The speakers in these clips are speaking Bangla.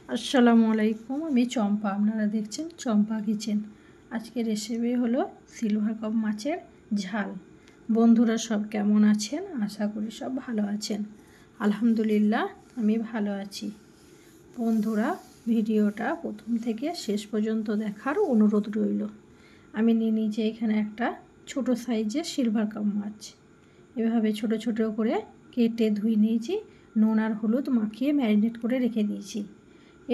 আসসালামু আলাইকুম, আমি চম্পা। আপনারা দেখছেন চম্পা কিচেন। আজকে রেসিপি হলো সিলভার কাপ মাছের ঝাল। বন্ধুরা সব কেমন আছেন? আশা করি সব ভালো আছেন। আলহামদুলিল্লাহ আমি ভালো আছি। বন্ধুরা ভিডিওটা প্রথম থেকে শেষ পর্যন্ত দেখার অনুরোধ রইল। আমি নিয়ে নিয়েছি এখানে একটা ছোট সাইজের সিলভার কাপ মাছ। এভাবে ছোট ছোট করে কেটে ধুয়ে নিয়েছি, নুন আর হলুদ মাখিয়ে ম্যারিনেট করে রেখে দিয়েছি।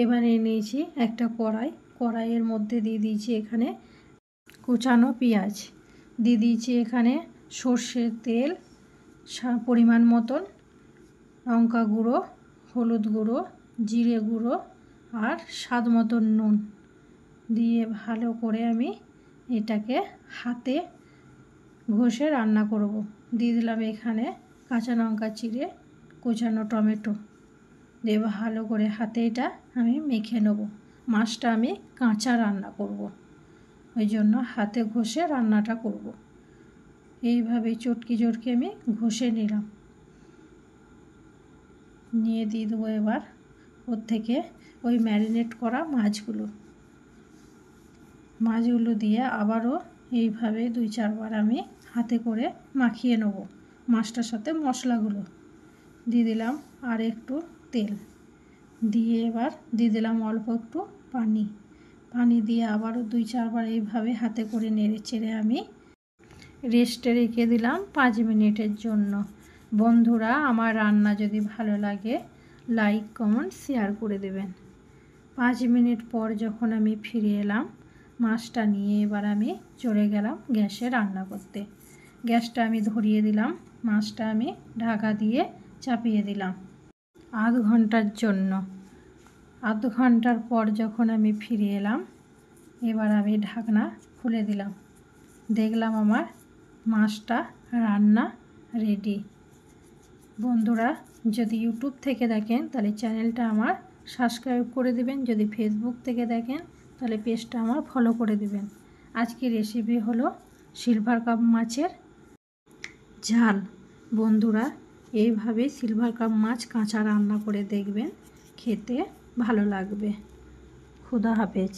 এবারে নিয়েছি একটা কড়াইয়ের মধ্যে দিয়ে দিয়েছি এখানে কুচানো পেঁয়াজ, দিয়ে দিয়েছি এখানে সর্ষের তেল, পরিমাণ মতন লঙ্কা গুঁড়ো, হলুদ গুঁড়ো, জিরে গুঁড়ো আর স্বাদ মতন নুন দিয়ে ভালো করে আমি এটাকে হাতে ঘষে রান্না করব। দিয়ে দিলাম এখানে কাঁচা লঙ্কা চিড়ে, কুচানো টমেটো দিয়ে ভালো করে হাতে এটা আমি মেখে নেব। মাছটা আমি কাঁচা রান্না করব, ওই জন্য হাতে ঘষে রান্নাটা করব। এইভাবে চটকি আমি ঘষে নিলাম। নিয়ে দিয়ে দেবো এবার ওর থেকে ওই ম্যারিনেট করা মাছগুলো দিয়ে আবারও এইভাবে 2-4 বার আমি হাতে করে মাখিয়ে নেব। মাছটার সাথে মশলাগুলো দিয়ে দিলাম আর একটু তেল দিয়ে এবার দিয়ে দিলাম অল্প একটু পানি দিয়ে আবারও 2-4 বার এইভাবে হাতে করে নেড়ে চেড়ে আমি রেস্টে রেখে দিলাম 5 মিনিটের জন্য। বন্ধুরা আমার রান্না যদি ভালো লাগে লাইক কমেন্ট শেয়ার করে দেবেন। 5 মিনিট পর যখন আমি ফিরে এলাম, মাছটা নিয়ে এবার আমি চলে গেলাম গ্যাসে রান্না করতে। গ্যাসটা আমি ধরিয়ে দিলাম, মাছটা আমি ঢাকা দিয়ে চাপিয়ে দিলাম আধ ঘন্টার জন্য। আধ ঘন্টার পর যখন আমি ফিরে এলাম, এবার আমি ঢাকনা খুলে দিলাম। দেখলাম আমার মাছটা রান্না রেডি। বন্ধুরা যদি ইউটিউব থেকে দেখেন তাহলে চ্যানেলটা আমার সাবস্ক্রাইব করে দেবেন, যদি ফেসবুক থেকে দেখেন তাহলে পেজটা আমার ফলো করে দেবেন। আজকের রেসিপি হলো সিলভার কাপ মাছের ঝাল। বন্ধুরা এইভাবে সিলভার কাপ মাছ কাঁচা রান্না করে দেখবেন, খেতে ভালো লাগবে। খুদা হাফেজ।